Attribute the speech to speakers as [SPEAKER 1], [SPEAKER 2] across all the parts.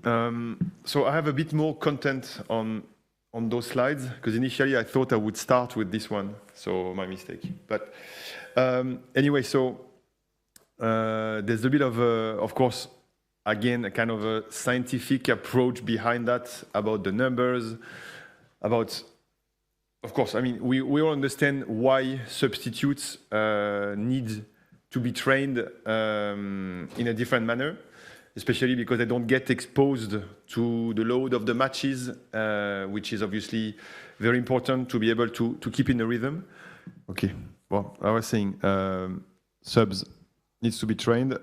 [SPEAKER 1] So I have a bit more content on those slides, because initially I thought I would start with this one, so my mistake. But anyway, so there's a bit of course, again, a kind of a scientific approach behind that, about the numbers, about, of course, I mean, we all understand why substitutes need to be trained in a different manner, especially because they don't get exposed to the load of the matches, which is obviously very important to be able to keep in the rhythm. Okay, well, I was saying subs needs to be trained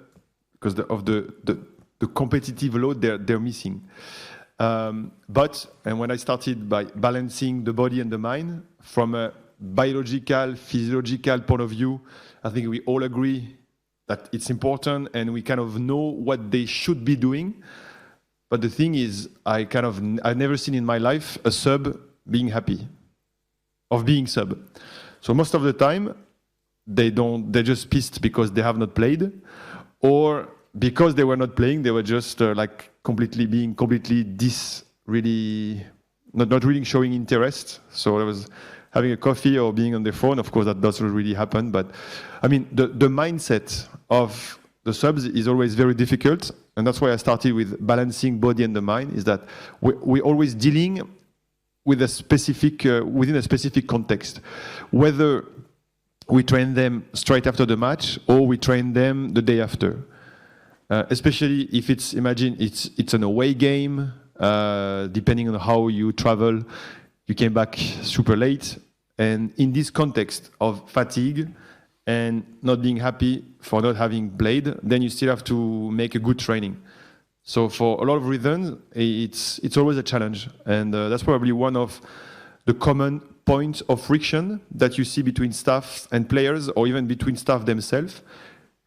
[SPEAKER 1] because of the competitive load they're missing. But when I started by balancing the body and the mind from a biological, physiological point of view, I think we all agree that it's important and we kind of know what they should be doing. But the thing is, I've never seen in my life a sub being happy of being sub. So most of the time, they're just pissed because they have not played, or because they were not playing, they were just like not really showing interest. So I was having a coffee or being on the phone. Of course, that doesn't really happen. But I mean, the mindset of the subs is always very difficult. And that's why I started with balancing body and the mind, is that we're always dealing with a specific, within a specific context. Whether we train them straight after the match or we train them the day after. Especially if imagine it's an away game, depending on how you travel, you came back super late. And in this context of fatigue and not being happy for not having played, then you still have to make a good training. So for a lot of reasons, it's always a challenge. And that's probably one of the common points of friction that you see between staff and players, or even between staff themselves.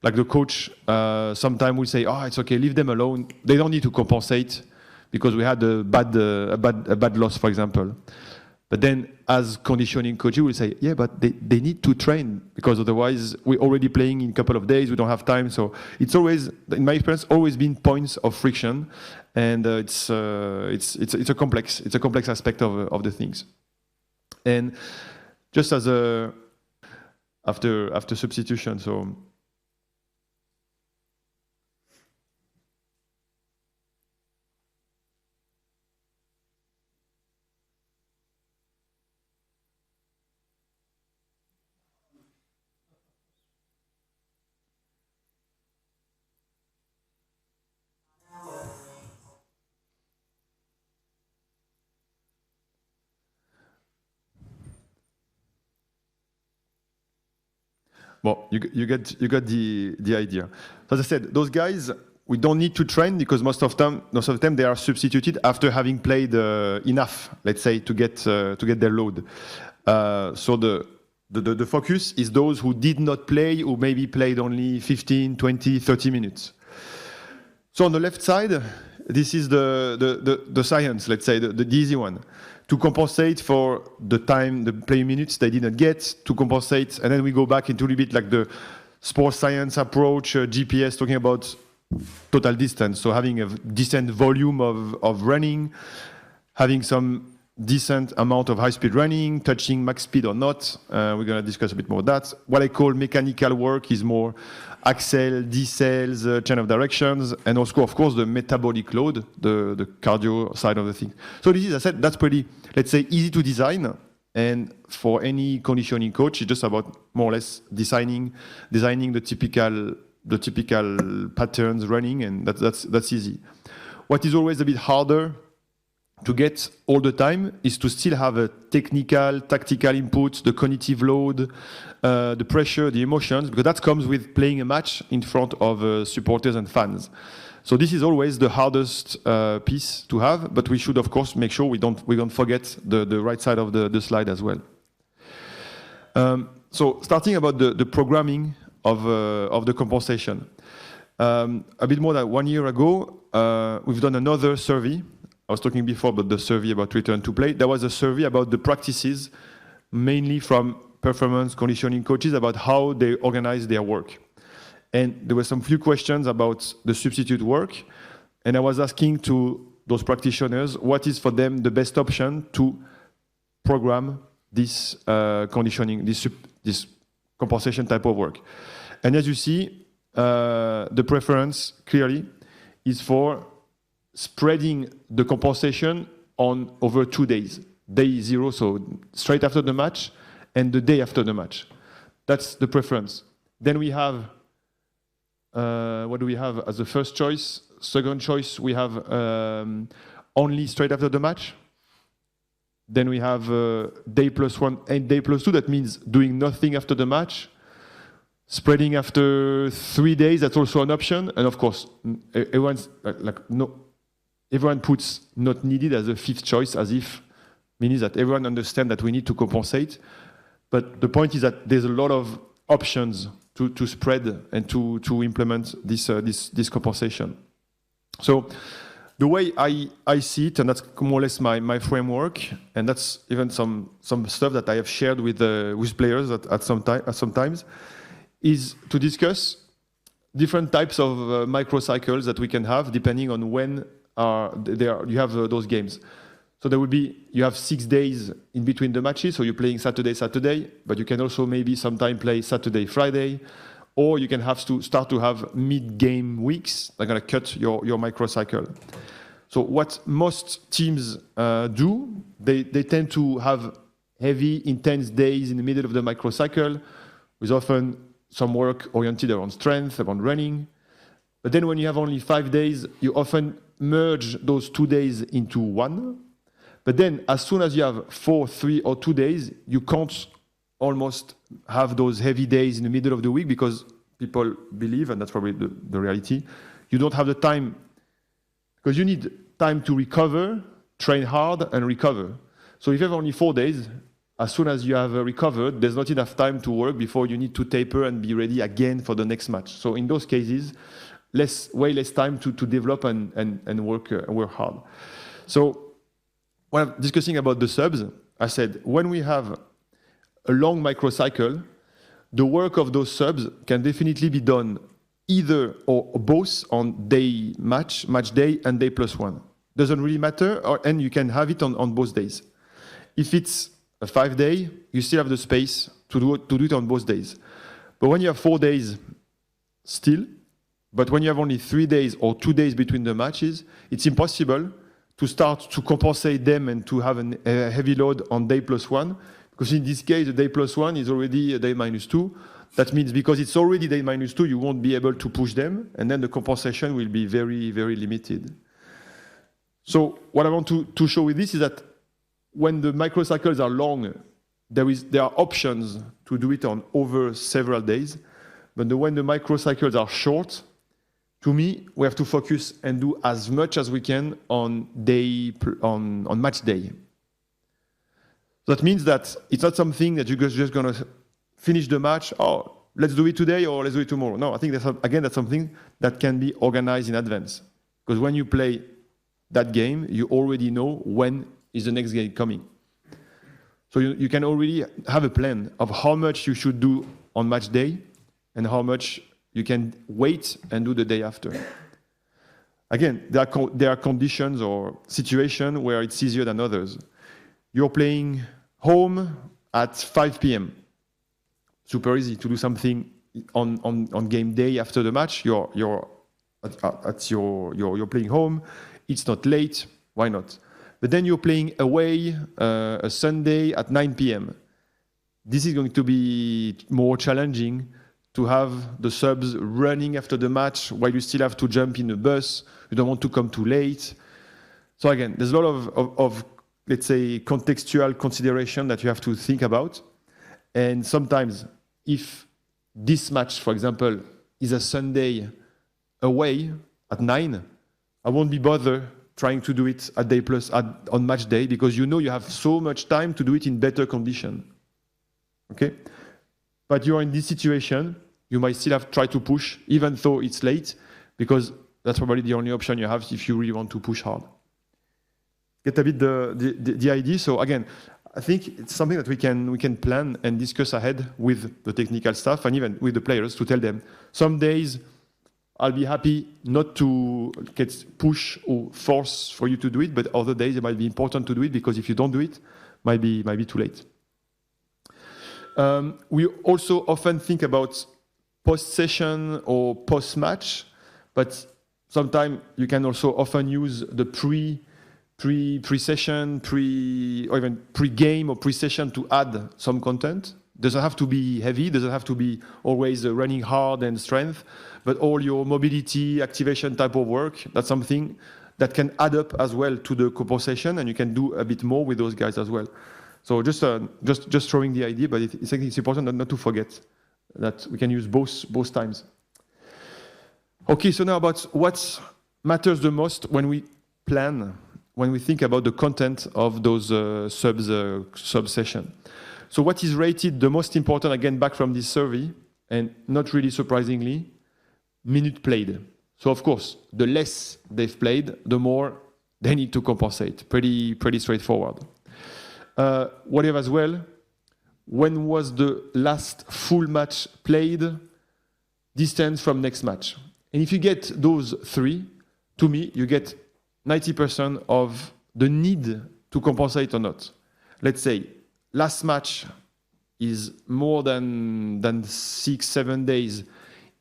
[SPEAKER 1] Like the coach sometimes will say, "Oh, it's okay, leave them alone. They don't need to compensate because we had a bad loss, for example." But then, as conditioning coach, you will say, "Yeah, but they need to train because otherwise we're already playing in a couple of days. We don't have time." So it's always, in my experience, always been points of friction, and it's a complex aspect of the things. And just as after substitution, so. Well, you get the idea. So as I said, those guys, we don't need to train because most of the time they are substituted after having played enough, let's say, to get their load. So the focus is those who did not play, who maybe played only 15, 20, 30 minutes. So on the left side, this is the science, let's say, the easy one. To compensate for the time, the play minutes they didn't get, to compensate, and then we go back into a little bit like the sports science approach, GPS, talking about total distance. So having a decent volume of running, having some decent amount of high-speed running, touching max speed or not. We're going to discuss a bit more of that. What I call mechanical work is more accel, decels, chain of directions, and also, of course, the metabolic load, the cardio side of the thing. So this is, as I said, that's pretty, let's say, easy to design. And for any conditioning coach, it's just about more or less designing the typical patterns running, and that's easy. What is always a bit harder to get all the time is to still have a technical, tactical input, the cognitive load, the pressure, the emotions, because that comes with playing a match in front of supporters and fans. So this is always the hardest piece to have, but we should, of course, make sure we don't forget the right side of the slide as well. So starting about the programming of the compensation. A bit more than 1 year ago, we've done another survey. I was talking before about the survey about return to play. There was a survey about the practices, mainly from performance conditioning coaches, about how they organize their work. And there were some few questions about the substitute work. and I was asking to those practitioners what is for them the best option to program this conditioning, this compensation type of work. And as you see, the preference clearly is for spreading the compensation on over 2 days. Day 0, so straight after the match, and the day after the match. That's the preference. Then we have, what do we have as the first choice? Second choice, we have only straight after the match. Then we have day +1 and day +2. That means doing nothing after the match. Spreading after 3 days, that's also an option. And of course, everyone's everyone puts not needed as a fifth choice, as if meaning that everyone understands that we need to compensate. But the point is that there's a lot of options to spread and to implement this compensation. So the way I see it, and that's more or less my framework, and that's even some stuff that I have shared with players at some times, is to discuss different types of microcycles that we can have depending on when you have those games. So there will be, you have 6 days in between the matches, so you're playing Saturday, but you can also maybe sometime play Saturday, Friday, or you can have to start to have mid-game weeks. They're going to cut your microcycle. So what most teams do, they tend to have heavy, intense days in the middle of the microcycle, with often some work oriented around strength, around running. But then when you have only 5 days, you often merge those 2 days into one. But then as soon as you have 4, 3, or 2 days, you can't almost have those heavy days in the middle of the week because people believe, and that's probably the reality, you don't have the time, because you need time to recover, train hard, and recover. So if you have only 4 days, as soon as you have recovered, there's not enough time to work before you need to taper and be ready again for the next match. So in those cases, way less time to develop and work hard. So when I'm discussing about the subs, I said when we have a long microcycle, the work of those subs can definitely be done either or both on match day, and day +1. Doesn't really matter, and you can have it on both days. If it's a 5-day, you still have the space to do it on both days. But when you have 4 days, still, but when you have only 3 days or 2 days between the matches, it's impossible to start to compensate them and to have a heavy load on day +1, because in this case, the day +1 is already a day -2. That means because it's already day -2, you won't be able to push them, and then the compensation will be very, very limited. So what I want to show with this is that when the microcycles are long, there are options to do it on over several days, but when the microcycles are short, to me, we have to focus and do as much as we can on match day. So that means that it's not something that you're just going to finish the match, oh, let's do it today or let's do it tomorrow. No, I think that's something that can be organized in advance. Because when you play that game, you already know when is the next game coming. So you can already have a plan of how much you should do on match day and how much you can wait and do the day after. Again, there are conditions or situations where it's easier than others. You're playing home at 5 p.m. Super easy to do something on game day after the match. You're playing home. It's not late. Why not? But then you're playing away a Sunday at 9 p.m. This is going to be more challenging to have the subs running after the match while you still have to jump in a bus. You don't want to come too late. So again, there's a lot of let's say, contextual consideration that you have to think about. And sometimes if this match, for example, is a Sunday away at 9, I won't be bothered trying to do it on match day, because you know you have so much time to do it in better condition. Okay? But you're in this situation, you might still have to try to push, even though it's late, because that's probably the only option you have if you really want to push hard. Get a bit the idea. So again, I think it's something that we can plan and discuss ahead with the technical staff and even with the players to tell them some days I'll be happy not to get push or force for you to do it, but other days it might be important to do it because if you don't do it, might be too late. We also often think about post-session or post-match, but sometimes you can also often use the pre-session, or even pre-game or pre-session to add some content. Doesn't have to be heavy, doesn't have to be always running hard and strength, but all your mobility, activation type of work, that's something that can add up as well to the compensation, and you can do a bit more with those guys as well. So just throwing the idea, but it's important not to forget that we can use both times. Okay, so now about what matters the most when we plan, when we think about the content of those sub-session. So what is rated the most important, again, back from this survey, and not really surprisingly, minute played. So of course, the less they've played, the more they need to compensate. Pretty straightforward. What if as well, when was the last full match played, distance from next match? And if you get those three, to me, you get 90% of the need to compensate or not. Let's say last match is more than 6-7 days.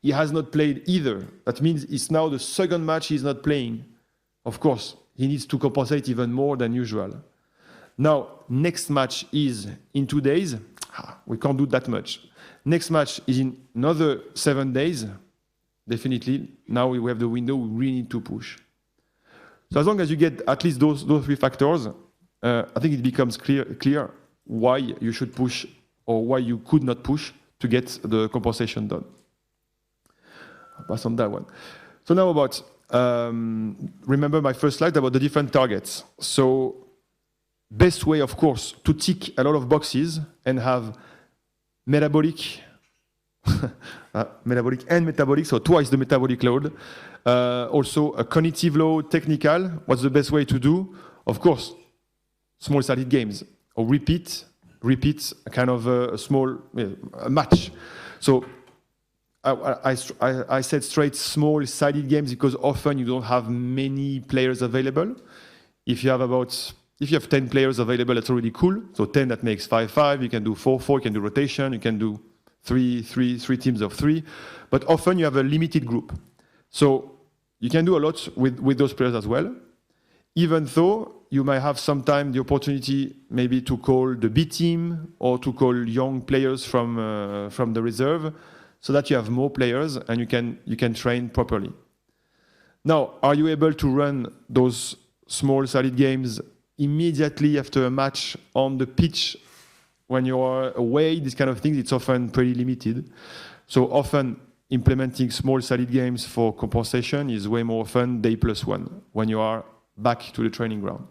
[SPEAKER 1] He has not played either. That means it's now the second match he's not playing. Of course, he needs to compensate even more than usual. Now, next match is in 2 days. We can't do that much. Next match is in another 7 days. Definitely, now we have the window we really need to push. So as long as you get at least those three factors, I think it becomes clear why you should push or why you could not push to get the compensation done. I'll pass on that one. So now about, remember my first slide about the different targets. So best way, of course, to tick a lot of boxes and have metabolic, metabolic and metabolic, so twice the metabolic load. Also a cognitive load, technical. What's the best way to do? Of course, small-sided games or repeat a kind of a small match. So I said straight small-sided games because often you don't have many players available. If you have 10 players available, that's already cool. So 10, that makes 5-5. You can do 4-4. You can do rotation. You can do three teams of 3. But often you have a limited group. So you can do a lot with those players as well. Even though you might have sometime the opportunity maybe to call the B team or to call young players from the reserve, so that you have more players and you can train properly. Now, are you able to run those small-sided games immediately after a match on the pitch when you are away? These kind of things, it's often pretty limited. So often implementing small-sided games for compensation is way more fun day +1 when you are back to the training ground.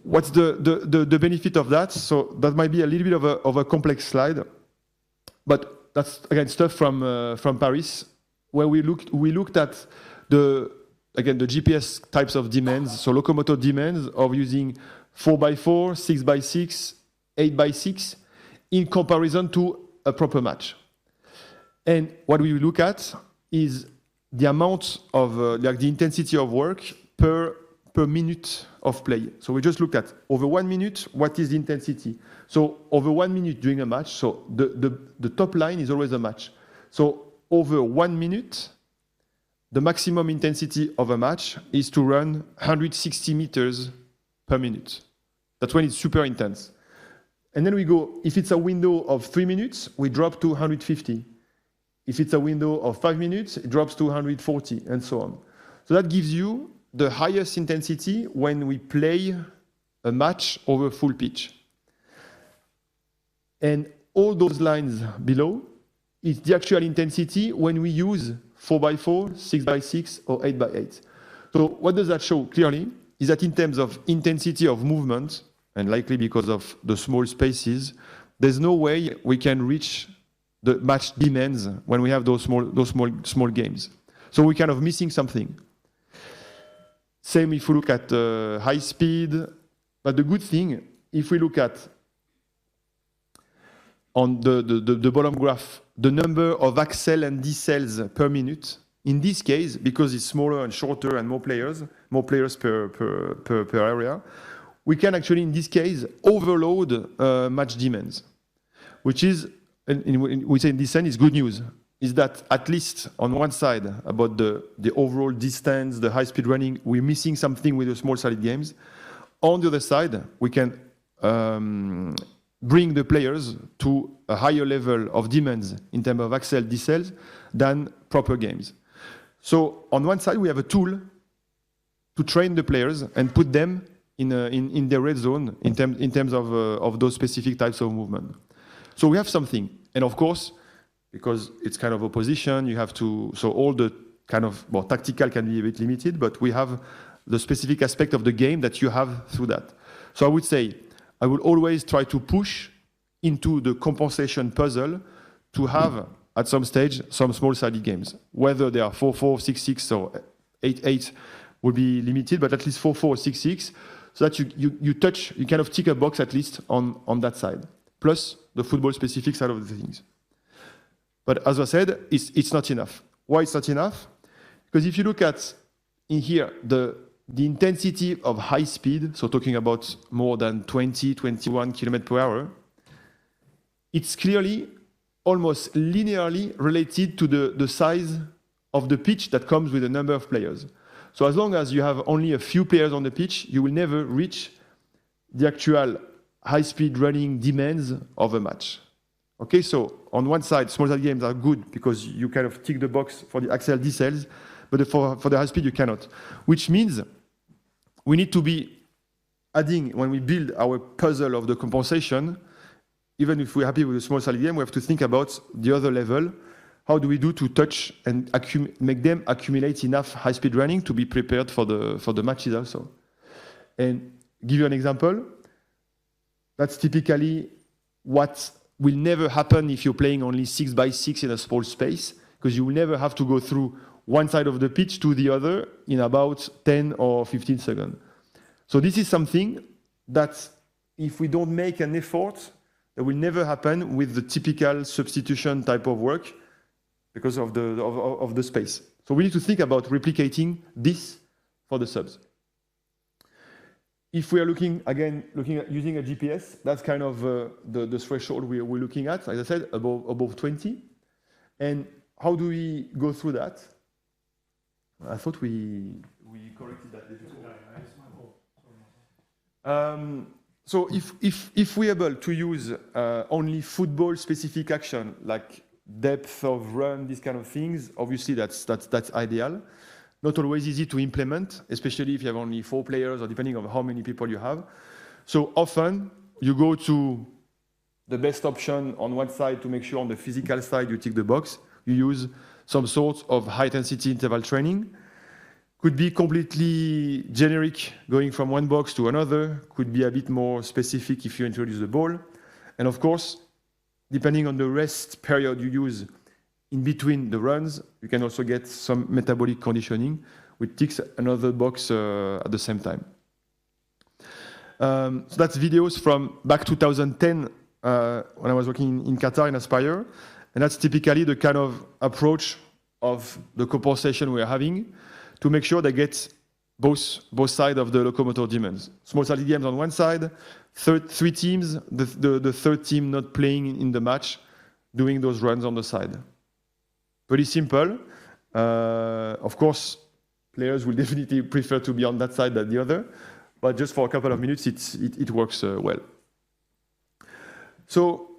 [SPEAKER 1] What's the benefit of that? So that might be a little bit of a complex slide, but that's again stuff from Paris, where we looked at the GPS types of demands, so locomotor demands of using 4x4, 6x6, 8x6 in comparison to a proper match. And what we look at is the amount of the intensity of work per minute of play. So we just looked at over 1 minute, what is the intensity? So over 1 minute during a match, so the top line is always a match. So over 1 minute, the maximum intensity of a match is to run 160 meters per minute. That's when it's super intense. And then we go, if it's a window of 3 minutes, we drop to 150. If it's a window of 5 minutes, it drops to 140, and so on. So that gives you the highest intensity when we play a match over full pitch. And all those lines below is the actual intensity when we use 4x4, 6x6, or 8x8. So what does that show clearly is that in terms of intensity of movement, and likely because of the small spaces, there's no way we can reach the match demands when we have those small games. So we're kind of missing something. Same if we look at high speed, but the good thing, if we look at on the bottom graph the number of accel and decels per minute. In this case, because it's smaller and shorter and more players per area, we can actually, in this case, overload match demands, which is, we say in this sense, is good news. Is that at least on one side, about the overall distance, the high-speed running, we're missing something with the small-sided games. On the other side, we can bring the players to a higher level of demands in terms of accel, decels than proper games. So on one side, we have a tool to train the players and put them in the red zone in terms of those specific types of movement. So we have something. And of course, because it's kind of opposition, you have to, so all the kind of, well, tactical can be a bit limited, but we have the specific aspect of the game that you have through that. So I would say, I will always try to push into the compensation puzzle to have, at some stage, some small-sided games. Whether they are 4-4, 6-6, or 8-8 will be limited, but at least 4-4 or 6-6, so that you touch, you kind of tick a box at least on that side, plus the football-specific side of the things. But as I said, it's not enough. Why it's not enough? Because if you look at, in here, the intensity of high speed, so talking about more than 20, 21 km per hour, it's clearly almost linearly related to the size of the pitch that comes with the number of players. So as long as you have only a few players on the pitch, you will never reach the actual high-speed running demands of a match. Okay, so on one side, small-sided games are good because you kind of tick the box for the accel decels, but for the high speed you cannot. Which means we need to be adding, when we build our puzzle of the compensation, even if we're happy with a small-sided game, we have to think about the other level. How do we do to touch and make them accumulate enough high-speed running to be prepared for the matches also? And give you an example. That's typically what will never happen if you're playing only 6x6 in a small space, because you will never have to go through one side of the pitch to the other in about 10 or 15 seconds. So this is something that if we don't make an effort, that will never happen with the typical substitution type of work because of the space. So we need to think about replicating this for the subs. If we are looking at using a GPS, that's kind of the threshold we're looking at, as I said, above 20. And how do we go through that? I thought we corrected that before. So if we're able to use only football-specific action, like depth of run, these kind of things, obviously that's ideal. Not always easy to implement, especially if you have only 4 players or depending on how many people you have. So often you go to the best option on one side to make sure on the physical side you tick the box. You use some sort of high-intensity interval training. Could be completely generic, going from one box to another. Could be a bit more specific if you introduce the ball. And of course, depending on the rest period you use in between the runs, you can also get some metabolic conditioning, which ticks another box at the same time. So that's videos from back 2010 when I was working in Qatar in Aspire. And that's typically the kind of approach of the compensation we are having to make sure they get both sides of the locomotor demands. Small-sided games on one side, 3 teams, the third team not playing in the match, doing those runs on the side. Pretty simple. Of course, players will definitely prefer to be on that side than the other, but just for a couple of minutes, it works well. So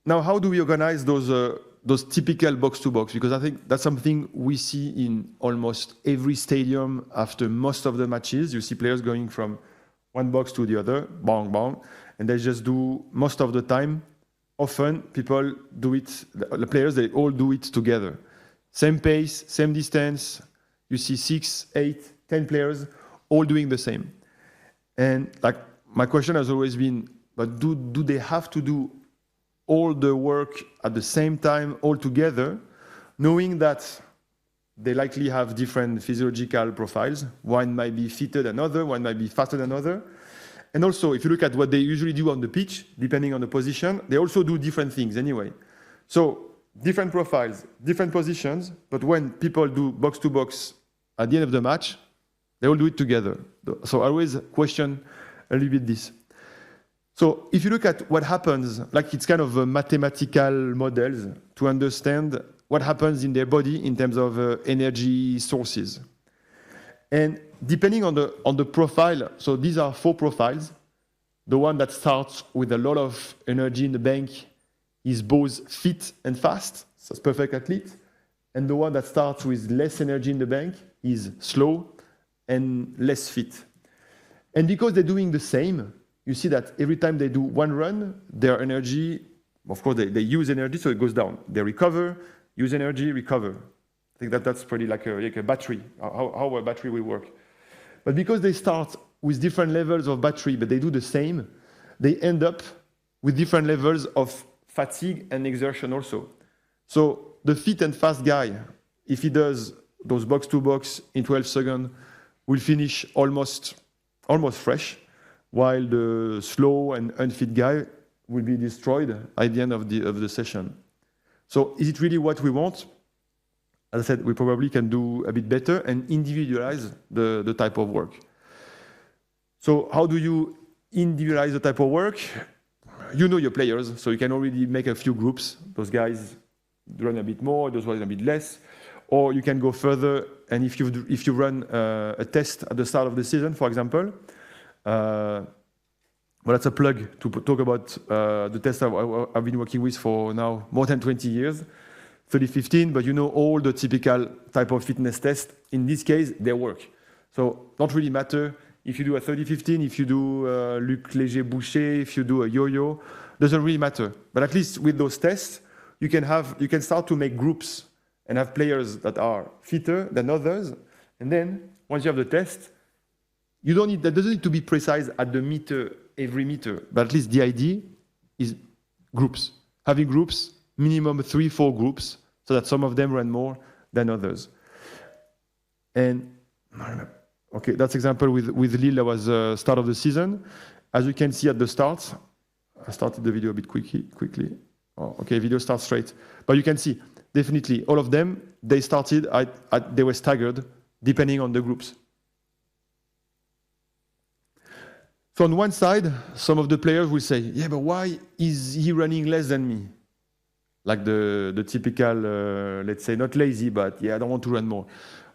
[SPEAKER 1] now, how do we organize those typical box-to-box? Because I think that's something we see in almost every stadium after most of the matches. You see players going from one box to the other, bang, bang, and they just do most of the time. Often people do it, the players, they all do it together. Same pace, same distance. You see 6, 8, 10 players all doing the same. And like my question has always been, but do they have to do all the work at the same time, all together, knowing that they likely have different physiological profiles? One might be fitter than another, one might be faster than another. And also, if you look at what they usually do on the pitch, depending on the position, they also do different things anyway. So different profiles, different positions, but when people do box-to-box at the end of the match, they all do it together. So I always question a little bit this. So if you look at what happens, like it's kind of mathematical models to understand what happens in their body in terms of energy sources. And depending on the profile, so these are 4 profiles. The one that starts with a lot of energy in the bank is both fit and fast, so it's perfect athlete. And the one that starts with less energy in the bank is slow and less fit. And because they're doing the same, you see that every time they do one run, their energy, of course, they use energy, so it goes down. They recover, use energy, recover. I think that's pretty like a battery, how a battery will work. But because they start with different levels of battery, but they do the same, they end up with different levels of fatigue and exertion also. So the fit and fast guy, if he does those box-to-box in 12 seconds, will finish almost fresh, while the slow and unfit guy will be destroyed at the end of the session. So is it really what we want? As I said, we probably can do a bit better and individualize the type of work. So how do you individualize the type of work? You know your players, so you can already make a few groups. Those guys run a bit more, those ones a bit less. Or you can go further, and if you run a test at the start of the season, for example, well, that's a plug to talk about the test I've been working with for now more than 20 years, 30-15, but you know all the typical type of fitness tests. In this case, they work. So don't really matter if you do a 30-15, if you do Luc Léger-Boucher, if you do a yo-yo, doesn't really matter. But at least with those tests, you can start to make groups and have players that are fitter than others. And then once you have the test, that doesn't need to be precise at the meter, every meter, but at least the idea is groups. Having groups, minimum 3-4 groups, so that some of them run more than others. And okay, that's example with Lille. That was start of the season. As you can see at the start, I started the video a bit quickly. Oh, okay, video starts straight. But you can see, definitely, all of them, they started, they were staggered, depending on the groups. So on one side, some of the players will say, yeah, but why is he running less than me? Like the typical, let's say, not lazy, but yeah, I don't want to run more.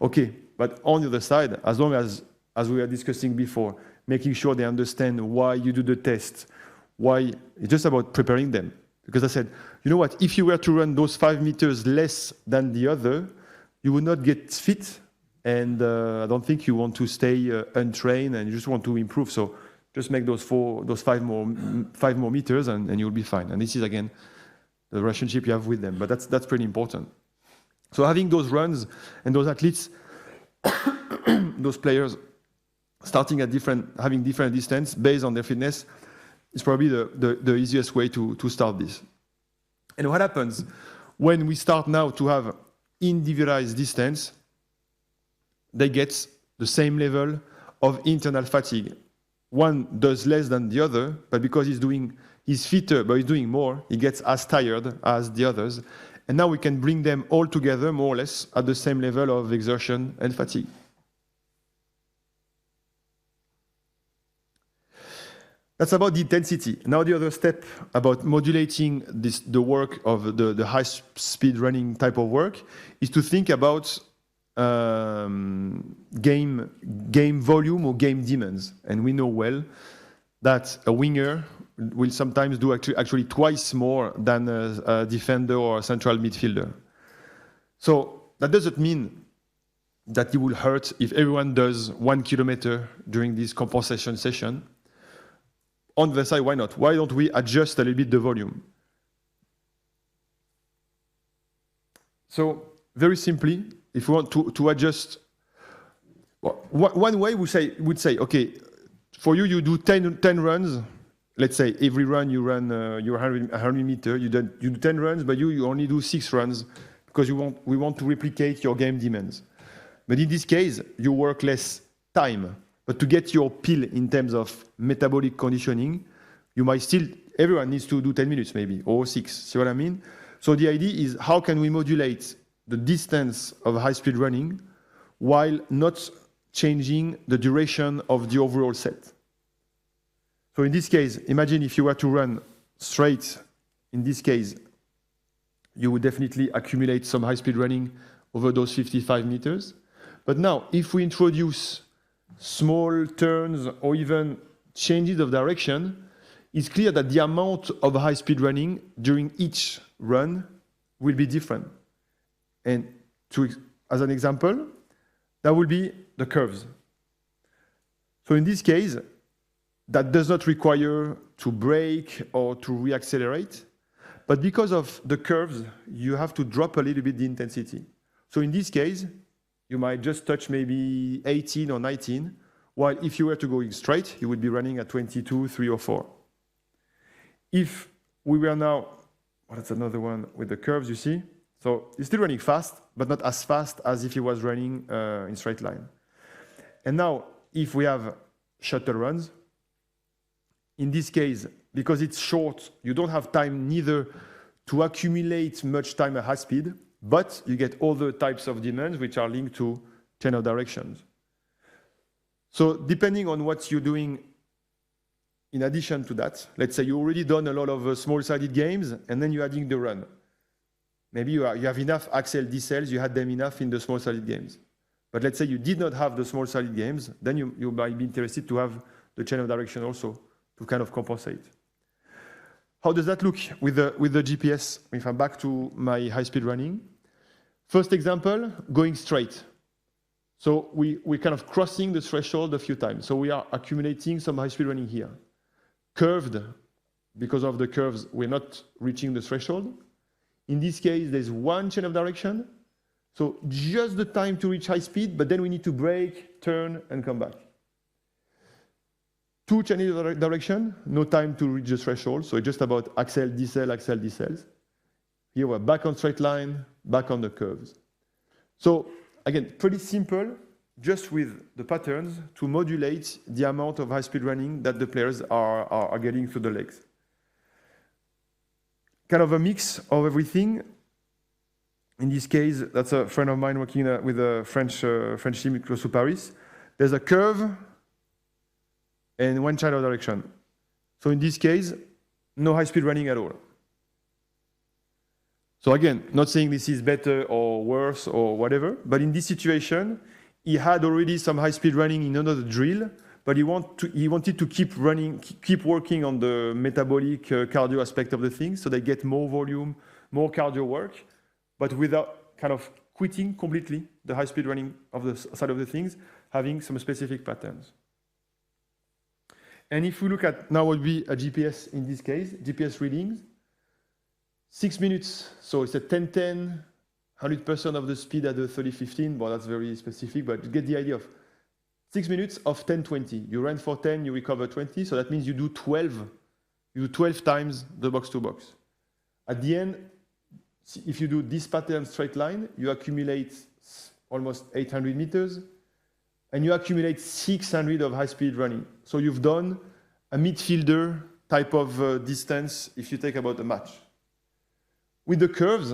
[SPEAKER 1] Okay, but on the other side, as long as we were discussing before, making sure they understand why you do the test, why, it's just about preparing them. Because I said, you know what, if you were to run those 5 meters less than the other, you would not get fit, and I don't think you want to stay untrained, and you just want to improve. So just make those 5 more meters, and you'll be fine. And this is again the relationship you have with them. But that's pretty important. So having those runs and those athletes, those players, starting at having different distance based on their fitness, is probably the easiest way to start this. And what happens when we start now to have individualized distance? They get the same level of internal fatigue. One does less than the other, but because he's fitter, but he's doing more, he gets as tired as the others. And now we can bring them all together, more or less, at the same level of exertion and fatigue. That's about the intensity. Now the other step about modulating the work of the high-speed running type of work is to think about game volume or game demands. And we know well that a winger will sometimes do actually twice more than a defender or a central midfielder. So that doesn't mean that it will hurt if everyone does 1 kilometer during this compensation session. On the side, why not? Why don't we adjust a little bit the volume? So very simply, if we want to adjust, well, one way would say, okay, for you do 10 runs. Let's say every run you run your 100 meter. You do 10 runs, but you only do 6 runs because we want to replicate your game demands. But in this case, you work less time, But to get your pill in terms of metabolic conditioning, you might still, everyone needs to do 10 minutes maybe, or 6, see what I mean? So the idea is how can we modulate the distance of high-speed running while not changing the duration of the overall set. So in this case, imagine if you were to run straight, in this case, you would definitely accumulate some high-speed running over those 55 meters. But now, if we introduce small turns or even changes of direction, it's clear that the amount of high-speed running during each run will be different. And as an example, that will be the curves. So in this case, that does not require to brake or to reaccelerate. But because of the curves, you have to drop a little bit the intensity. So in this case, you might just touch maybe 18 or 19, while if you were to go straight, you would be running at 22, 3 or 4. If we were now, well, that's another one with the curves, you see. So he's still running fast, but not as fast as if he was running in straight line. And now, if we have shuttle runs, in this case, because it's short, you don't have time neither to accumulate much time at high speed, but you get other types of demands which are linked to change of directions. So depending on what you're doing in addition to that, let's say you already done a lot of small-sided games, and then you're adding the run. Maybe you have enough axle decels, you had them enough in the small-sided games. But let's say you did not have the small-sided games, then you might be interested to have the change of direction also to kind of compensate. How does that look with the GPS? If I'm back to my high-speed running. First example, going straight. So we're kind of crossing the threshold a few times. So we are accumulating some high-speed running here. Curved, because of the curves, we're not reaching the threshold. In this case, there's one change of direction. So just the time to reach high speed, but then we need to brake, turn, and come back. Two changes of direction, no time to reach the threshold. So it's just about axle, decels. Here we're back on straight line, back on the curves. So again, pretty simple, just with the patterns to modulate the amount of high-speed running that the players are getting through the legs. Kind of a mix of everything. In this case, that's a friend of mine working with a French team close to Paris. There's a curve and one change of direction. So in this case, no high-speed running at all. So again, not saying this is better or worse or whatever, but in this situation, he had already some high-speed running in another drill, but he wanted to keep working on the metabolic cardio aspect of the thing, so they get more volume, more cardio work, but without kind of quitting completely the high-speed running of the side of the things, having some specific patterns. And if we look at now what would be a GPS in this case, GPS readings, 6 minutes, so it's a 10-10, 100% of the speed at the 30-15, well, that's very specific, but you get the idea of 6 minutes of 10-20. You ran for 10, you recover 20, so that means you do 12 times the box-to-box. At the end, if you do this pattern straight line, you accumulate almost 800 meters, and you accumulate 600 of high-speed running. So you've done a midfielder type of distance if you take about a match. With the curves,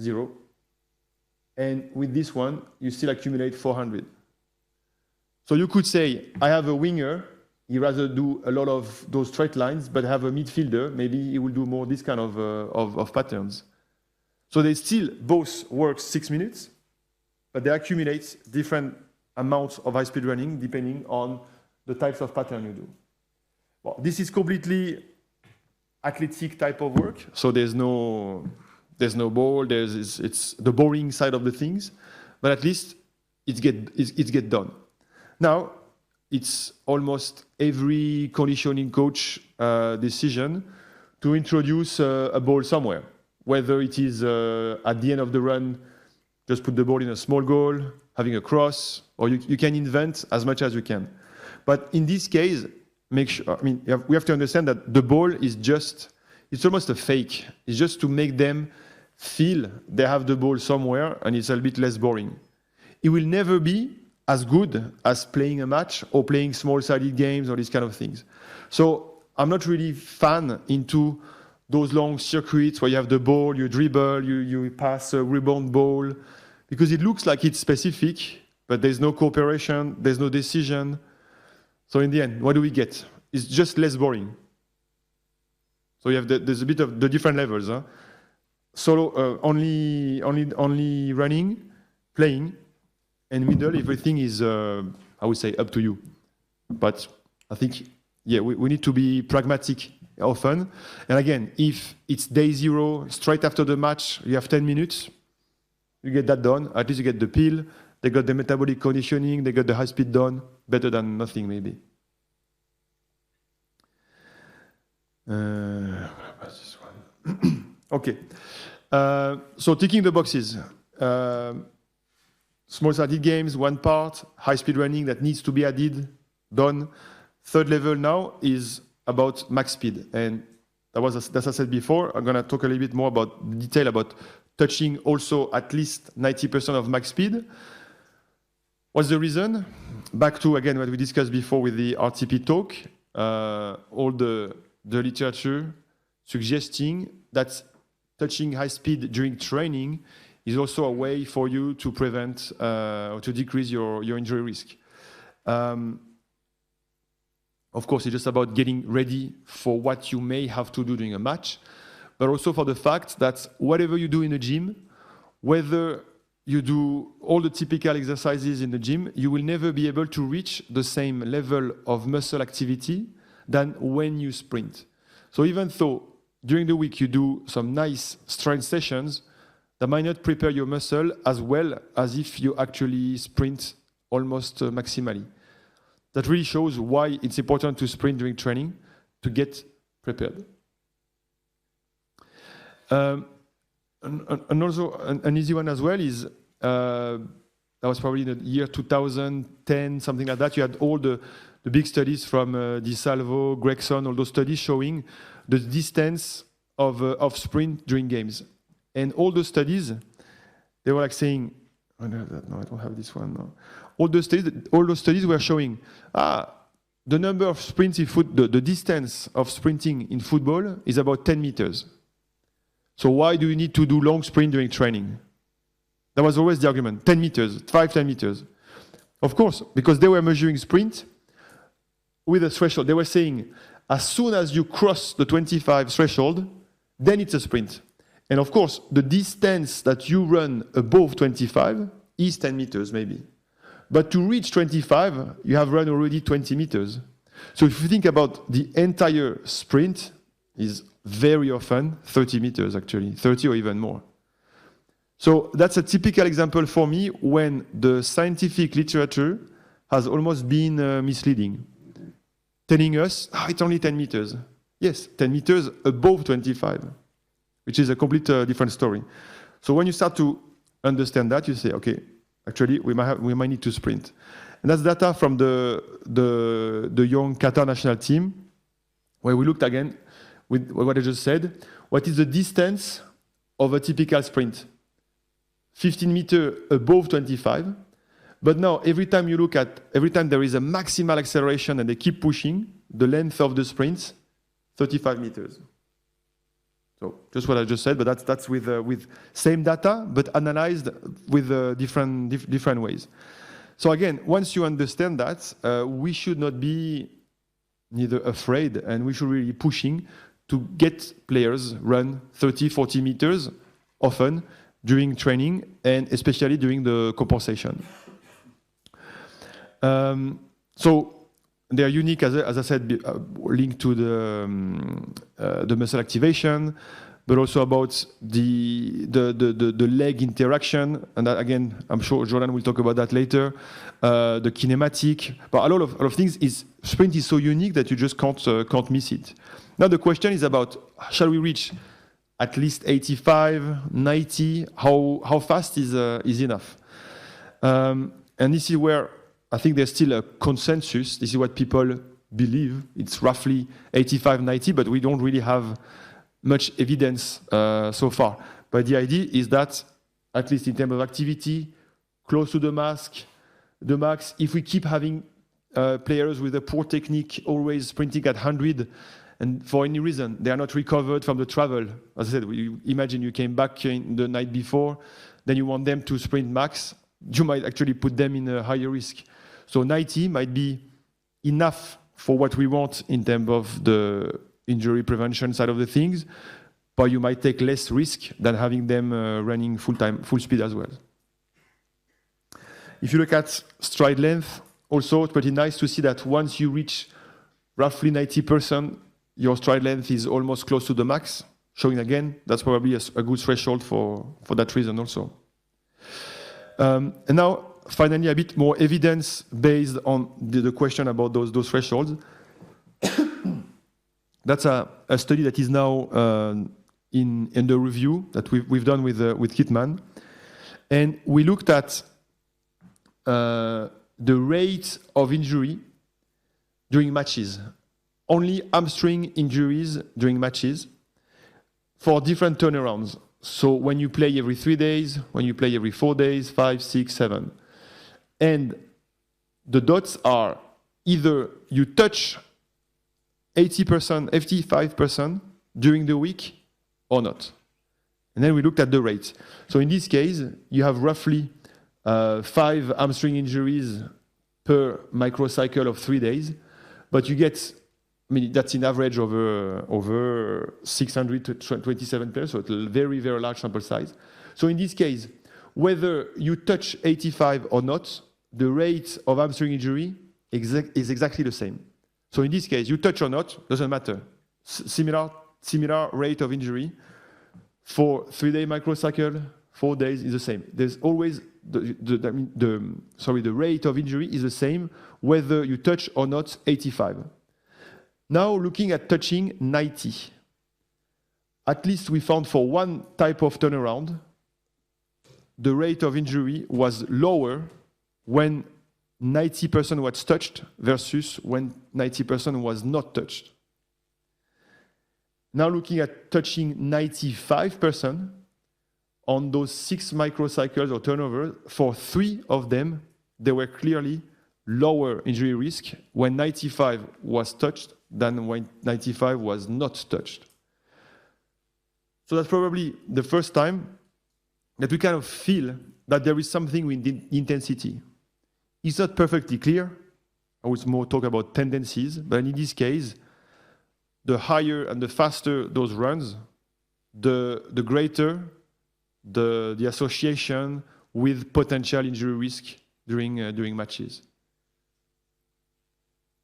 [SPEAKER 1] 0. And with this one, you still accumulate 400. So you could say, I have a winger, he rather do a lot of those straight lines, but have a midfielder, maybe he will do more this kind of patterns. So they still both work 6 minutes, but they accumulate different amounts of high-speed running depending on the types of pattern you do. Well, this is completely athletic type of work, so there's no ball, it's the boring side of the things, but at least it get done. Now, it's almost every conditioning coach decision to introduce a ball somewhere, whether it is at the end of the run, just put the ball in a small goal, having a cross, or you can invent as much as you can. But in this case, make sure, we have to understand that the ball is just, it's almost a fake. It's just to make them feel they have the ball somewhere and it's a bit less boring. It will never be as good as playing a match or playing small-sided games or these kind of things. So I'm not really fan into those long circuits where you have the ball, you dribble, you pass a rebound ball, because it looks like it's specific, but there's no cooperation, there's no decision. So in the end, what do we get? It's just less boring. So you have there's a bit of the different levels. Huh? Solo, only running, playing, and middle, everything is, I would say, up to you. But I think, yeah, we need to be pragmatic often. And again, if it's day 0, straight after the match, you have 10 minutes, you get that done. At least you get the pill. They got the metabolic conditioning. They got the high speed done. Better than nothing, maybe. What's this one? Okay. So ticking the boxes. Small-sided games, one part. High-speed running that needs to be added, done. Third level now is about max speed. And as I said before, I'm going to talk a little bit more about detail about touching also at least 90% of max speed. What's the reason? Back to, again, what we discussed before with the RTP talk, all the literature suggesting that touching high speed during training is also a way for you to prevent or to decrease your injury risk. Of course, it's just about getting ready for what you may have to do during a match, but also for the fact that whatever you do in the gym, whether you do all the typical exercises in the gym, you will never be able to reach the same level of muscle activity than when you sprint. So even though during the week you do some nice strength sessions, that might not prepare your muscle as well as if you actually sprint almost maximally. That really shows why it's important to sprint during training to get prepared. And also an easy one as well is, that was probably in the year 2010, something like that. You had all the big studies from Di Salvo, Gregson, all those studies showing the distance of sprint during games. And all those studies, they were like saying, oh, no, I don't have this one. No. All those studies were showing, the number of sprints in the distance of sprinting in football is about 10 meters. So why do you need to do long sprint during training? That was always the argument, 10 meters, 10 meters. Of course, because they were measuring sprint with a threshold. They were saying, as soon as you cross the 25 threshold, then it's a sprint. And of course, the distance that you run above 25 is 10 meters maybe. But to reach 25, you have run already 20 meters. So if you think about the entire sprint, is very often 30 meters actually, 30 or even more. So that's a typical example for me when the scientific literature has almost been misleading, telling us, it's only 10 meters. Yes, 10 meters above 25, which is a complete different story. So when you start to understand that, you say, okay, actually, we might need to sprint. And that's data from the young Qatar national team, where we looked again with what I just said. What is the distance of a typical sprint? 15 meters above 25. But now, every time there is a maximal acceleration and they keep pushing, the length of the sprint, 35 meters. So just what I just said, but that's with same data, but analyzed with different ways. So again, once you understand that, we should not be neither afraid, and we should really be pushing to get players run 30, 40 meters often during training, and especially during the compensation. So they are unique, as I said, linked to the muscle activation, but also about the leg interaction. And that, again, I'm sure Jordan will talk about that later. The kinematic, but a lot of things. Sprint is so unique that you just can't miss it. Now the question is about, shall we reach at least 85, 90? How fast is enough? And this is where I think there's still a consensus. This is what people believe. It's roughly 85, 90, but we don't really have much evidence so far. But the idea is that, at least in terms of activity, close to the mask, the max. If we keep having players with a poor technique always sprinting at 100, and for any reason they are not recovered from the travel, as I said, imagine you came back in the night before, then you want them to sprint max, you might actually put them in a higher risk. So 90 might be enough for what we want in terms of the injury prevention side of the things, but you might take less risk than having them running full speed as well. If you look at stride length, also it's pretty nice to see that once you reach roughly 90%, your stride length is almost close to the max, showing again that's probably a good threshold for that reason also. And now, finally, a bit more evidence based on the question about those thresholds. That's a study that is now in the review that we've done with Kitman. And we looked at the rate of injury during matches, only hamstring injuries during matches for different turnarounds. So when you play every 3 days, when you play every 4 days, 5, 6, 7. And the dots are either you touch 80%, 85% during the week or not. And then we looked at the rates. So in this case, you have roughly 5 hamstring injuries per microcycle of 3 days, but you get, I mean, that's in average over 627 players, so it's a very, very large sample size. So in this case, whether you touch 85 or not, the rate of hamstring injury is exactly the same. So in this case, you touch or not, doesn't matter. Similar rate of injury for 3-day microcycle, 4 days is the same. There's always the rate of injury is the same whether you touch or not 85. Now looking at touching 90. At least we found for one type of turnaround, the rate of injury was lower when 90% was touched versus when 90% was not touched. Now looking at touching 95% on those 6 microcycles or turnovers, for 3 of them, there were clearly lower injury risk when 95 was touched than when 95 was not touched. So that's probably the first time that we kind of feel that there is something with intensity. It's not perfectly clear. I would more talk about tendencies, but in this case, the higher and the faster those runs, the greater the association with potential injury risk during matches.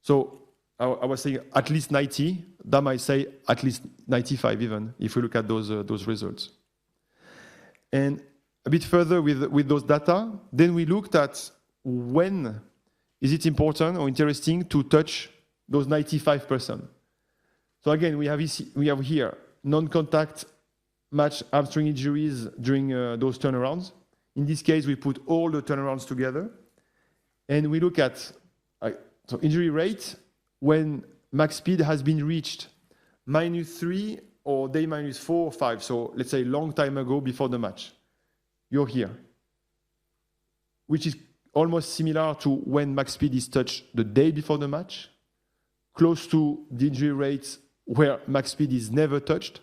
[SPEAKER 1] So I was saying at least 90. That might say at least 95 even if we look at those results. And a bit further with those data, then we looked at when is it important or interesting to touch those 95%. So again, we have here non-contact match hamstring injuries during those turnarounds. In this case, we put all the turnarounds together, and we look at so injury rate when max speed has been reached -3 or day -4 or 5. So let's say a long time ago before the match. You're here, which is almost similar to when max speed is touched the day before the match, close to the injury rates where max speed is never touched.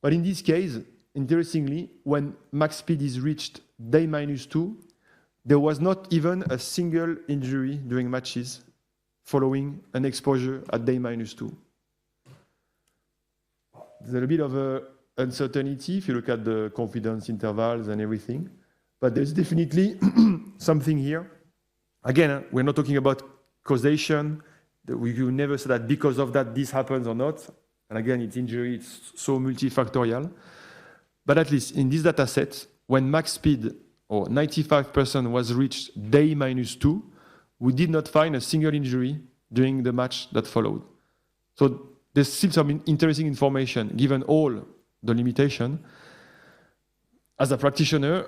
[SPEAKER 1] But in this case, interestingly, when max speed is reached day -2, there was not even a single injury during matches following an exposure at day -2. There's a little bit of uncertainty if you look at the confidence intervals and everything, but there's definitely something here. Again, we're not talking about causation. We will never say that because of that this happens or not. And again, it's injury, it's so multifactorial. But at least in this data set, when max speed or 95% was reached day -2, we did not find a single injury during the match that followed. So there's still some interesting information given all the limitation. As a practitioner,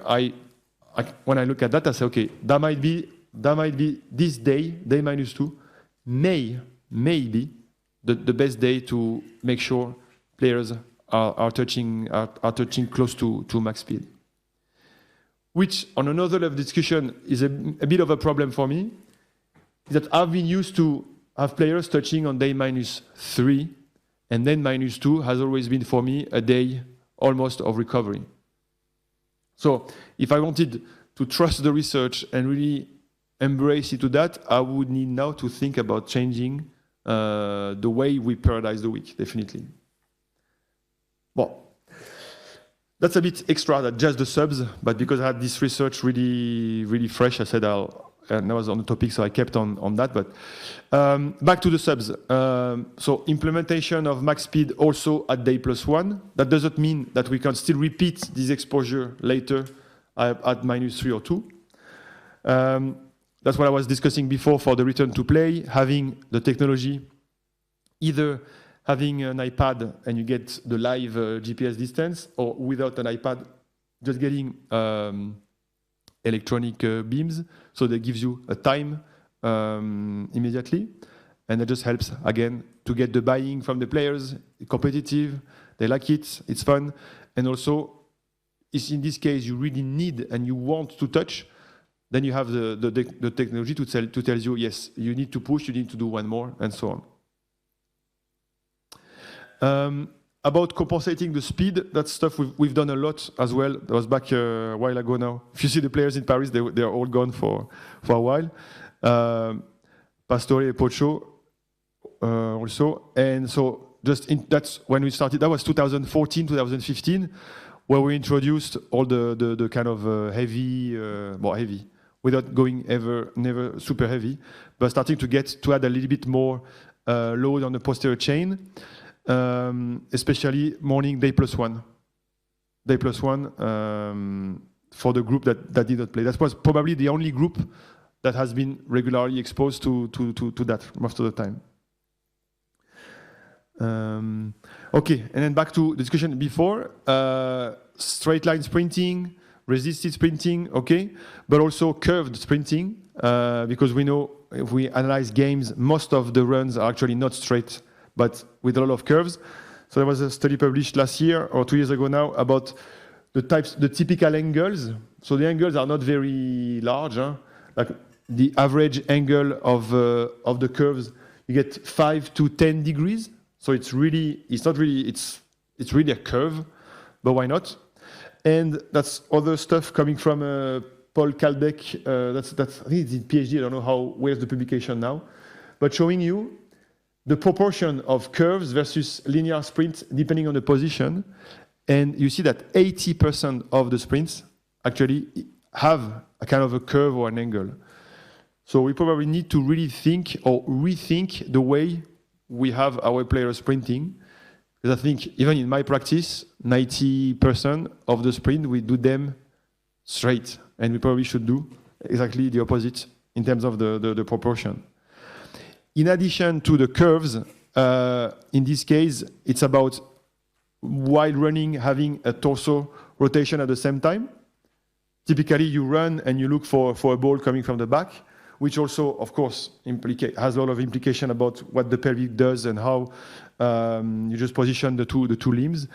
[SPEAKER 1] when I look at that, I say, okay, that might be this day -2, may be the best day to make sure players are touching close to max speed. which on another level of discussion is a bit of a problem for me, is that I've been used to have players touching on day -3, and then -2 has always been for me a day almost of recovery. So if I wanted to trust the research and really embrace into that, I would need now to think about changing the way we periodize the week, definitely. Well, that's a bit extra than just the subs, but because I had this research really fresh, I said and I was on the topic, so I kept on that. But back to the subs. So implementation of max speed also at day +1. That doesn't mean that we can still repeat this exposure later at -3 or 2. That's what I was discussing before for the return to play, having the technology, either having an iPad and you get the live GPS distance, or without an iPad, just getting electronic beams, so that gives you a time immediately, and that just helps, again, to get the buy-in from the players, competitive, they like it, it's fun, and also, if in this case you really need and you want to touch, then you have the technology to tell you, yes, you need to push, you need to do one more, and so on. About compensating the speed, that's stuff we've done a lot as well. That was back a while ago now. If you see the players in Paris, they're all gone for a while. Pastore, Pocho also. And so that's when we started. That was 2014, 2015, where we introduced all the kind of heavy, without going never super heavy, but starting to add a little bit more load on the posterior chain. Especially morning day +1. Day +1 for the group that did not play. That was probably the only group that has been regularly exposed to that most of the time. Okay, and then back to discussion before. Straight line sprinting, resisted sprinting, okay, but also curved sprinting, because we know if we analyze games, most of the runs are actually not straight, but with a lot of curves. So there was a study published last year or 2 years ago now about the typical angles. So the angles are not very large. Like the average angle of the curves, you get 5 to 10 degrees. So it's really a curve, but why not? And that's other stuff coming from Paul Kalbeck. That's I think it's in PhD. I don't know where's the publication now, but showing you the proportion of curves versus linear sprints depending on the position. And you see that 80% of the sprints actually have a kind of a curve or an angle. So we probably need to really think or rethink the way we have our players sprinting. Because I think even in my practice, 90% of the sprint, we do them straight. And we probably should do exactly the opposite in terms of the proportion. In addition to the curves, in this case, it's about, while running, having a torso rotation at the same time. Typically, you run and you look for a ball coming from the back, which also, of course, has a lot of implication about what the pelvic does and how you just position the two limbs.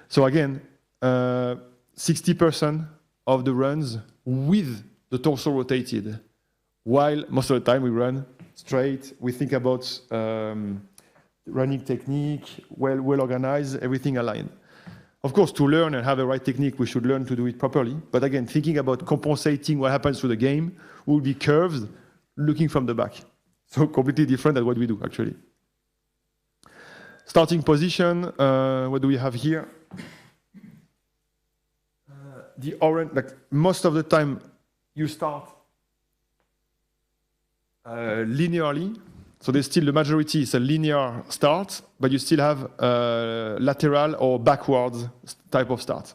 [SPEAKER 1] So again, 60% of the runs with the torso rotated, while most of the time we run straight. We think about running technique, well organized, everything aligned. Of course, to learn and have the right technique, we should learn to do it properly. But again, thinking about compensating what happens to the game, will be curves looking from the back. So completely different than what we do, actually. Starting position, what do we have here? The orange, like most of the time, you start linearly. So there's still the majority is a linear start, but you still have lateral or backwards type of start.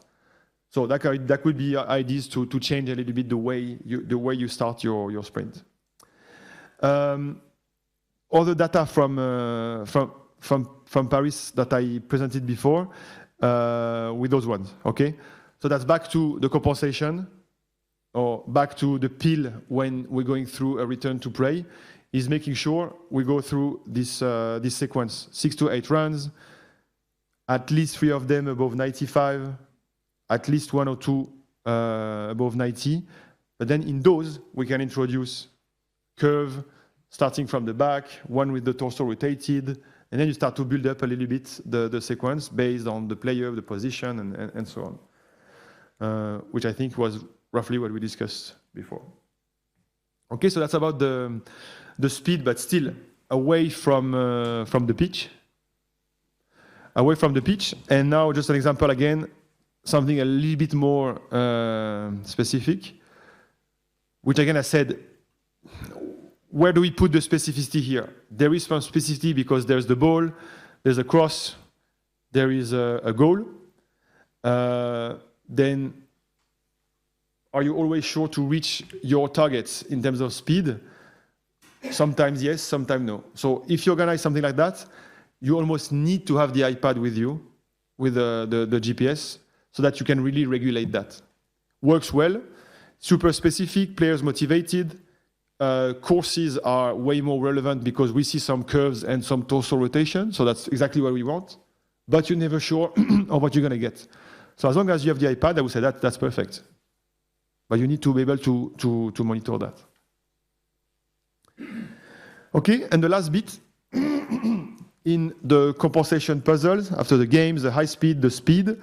[SPEAKER 1] So that could be ideas to change a little bit the way you start your sprint. Other data from Paris that I presented before with those ones. Okay, so that's back to the compensation, or back to the pill when we're going through a return to play, is making sure we go through this sequence, 6 to 8 runs, at least 3 of them above 95, at least 1 or 2 above 90. But then in those, we can introduce curve, starting from the back, one with the torso rotated, and then you start to build up a little bit the sequence based on the player, the position, and so on, which I think was roughly what we discussed before. Okay, so that's about the speed, but still away from the pitch. Away from the pitch. And now just an example again, something a little bit more specific, which again I said, where do we put the specificity here? There is some specificity because there's the ball, there's a cross, there is a goal. Then are you always sure to reach your targets in terms of speed? Sometimes yes, sometimes no. So if you organize something like that, you almost need to have the iPad with you, with the GPS, so that you can really regulate that. Works well, super specific, players motivated. Courses are way more relevant because we see some curves and some torso rotation, so that's exactly what we want. But you're never sure of what you're going to get. So as long as you have the iPad, I would say that's perfect. But you need to be able to monitor that. Okay, and the last bit, in the compensation puzzles, after the games, the high speed, the speed,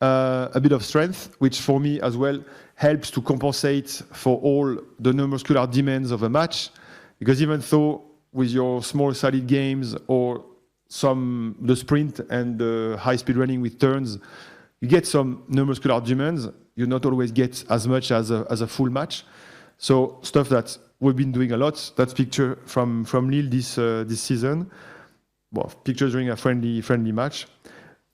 [SPEAKER 1] a bit of strength, which for me as well helps to compensate for all the neuromuscular demands of a match. Because even though with your small-sided games or the sprint and the high-speed running with turns, you get some neuromuscular demands, you not always get as much as a full match. So stuff that we've been doing a lot. That's picture from Lille this season. Well, pictures during a friendly match.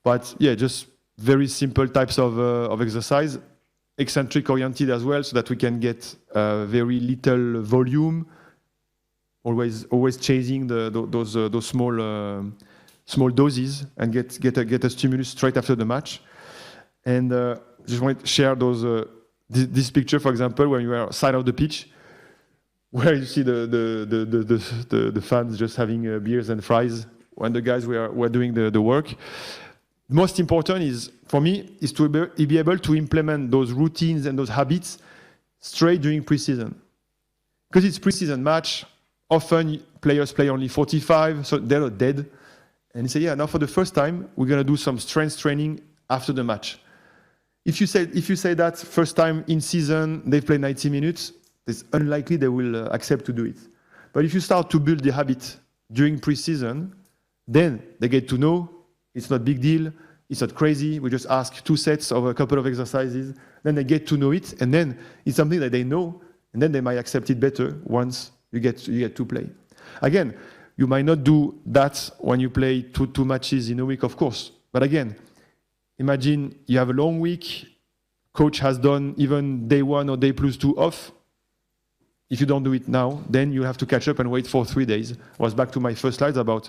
[SPEAKER 1] But yeah, just very simple types of exercise, eccentric oriented as well, so that we can get very little volume. Always chasing those small doses and get a stimulus straight after the match. And just want to share this picture, for example, when you are side of the pitch, where you see the fans just having beers and fries when the guys were doing the work. Most important is, for me, is to be able to implement those routines and those habits straight during preseason. Because it's preseason match, often players play only 45, so they're not dead. And you say, yeah, now for the first time, we're going to do some strength training after the match. If you say that first time in season, they play 90 minutes, it's unlikely they will accept to do it. But if you start to build the habit during preseason, then they get to know it's not a big deal, it's not crazy, we just ask 2 sets of a couple of exercises, then they get to know it, and then it's something that they know, and then they might accept it better once you get to play. Again, you might not do that when you play two matches in a week, of course. But again, imagine you have a long week, coach has done even day 1 or day +2 off. If you don't do it now, then you have to catch up and wait for 3 days. I was back to my first slides about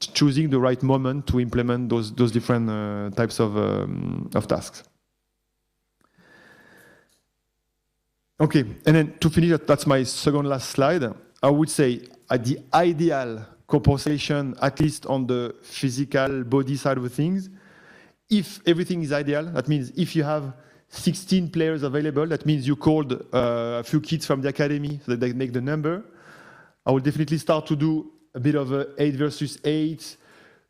[SPEAKER 1] choosing the right moment to implement those different types of tasks. Okay, and then to finish, that's my second last slide. I would say at the ideal compensation, at least on the physical body side of things, if everything is ideal, that means if you have 16 players available, that means you called a few kids from the academy so that they make the number. I will definitely start to do a bit of a 8 versus 8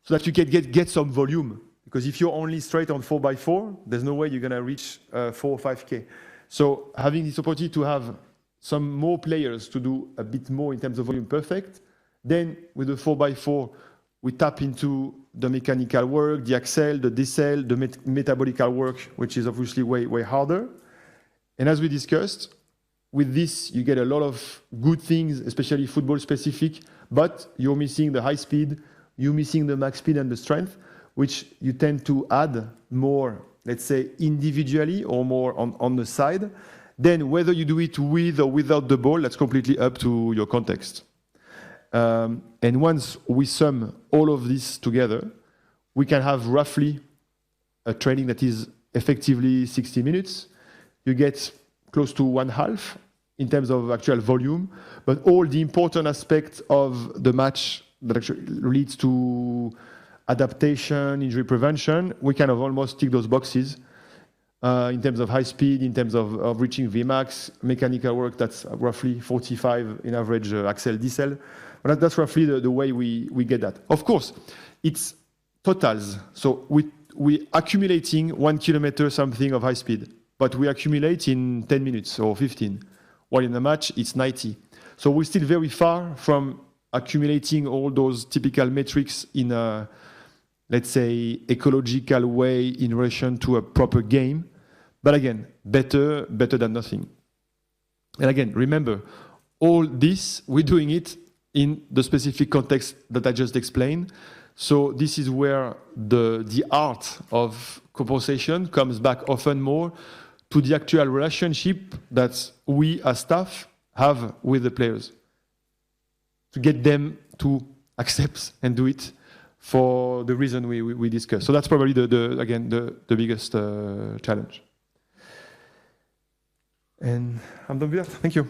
[SPEAKER 1] so that you can get some volume. Because if you're only straight on 4x4, there's no way you're going to reach 4 or 5K. So having this opportunity to have some more players to do a bit more in terms of volume, perfect. Then with the 4x4, we tap into the mechanical work, the accel, the decel, the metabolical work, which is obviously way harder. And as we discussed, with this, you get a lot of good things, especially football specific, but you're missing the high speed, you're missing the max speed and the strength, which you tend to add more, let's say, individually or more on the side. Then whether you do it with or without the ball, that's completely up to your context. And once we sum all of this together, we can have roughly a training that is effectively 60 minutes. You get close to 1/2 in terms of actual volume, but all the important aspects of the match that actually leads to adaptation, injury prevention, we kind of almost tick those boxes. in terms of high speed, in terms of reaching Vmax, mechanical work, that's roughly 45 in average axle decel. But that's roughly the way we get that. Of course, it's totals. So we accumulating 1 kilometer something of high speed, but we accumulate in 10 minutes or 15. While in a match, it's 90. So we're still very far from accumulating all those typical metrics in a, let's say, ecological way in relation to a proper game. But again, better than nothing. And again, remember, all this, we're doing it in the specific context that I just explained. So this is where the art of compensation comes back often more to the actual relationship that we as staff have with the players, to get them to accept and do it for the reason we discussed. So that's probably the biggest challenge. And I'm done with that. Thank you.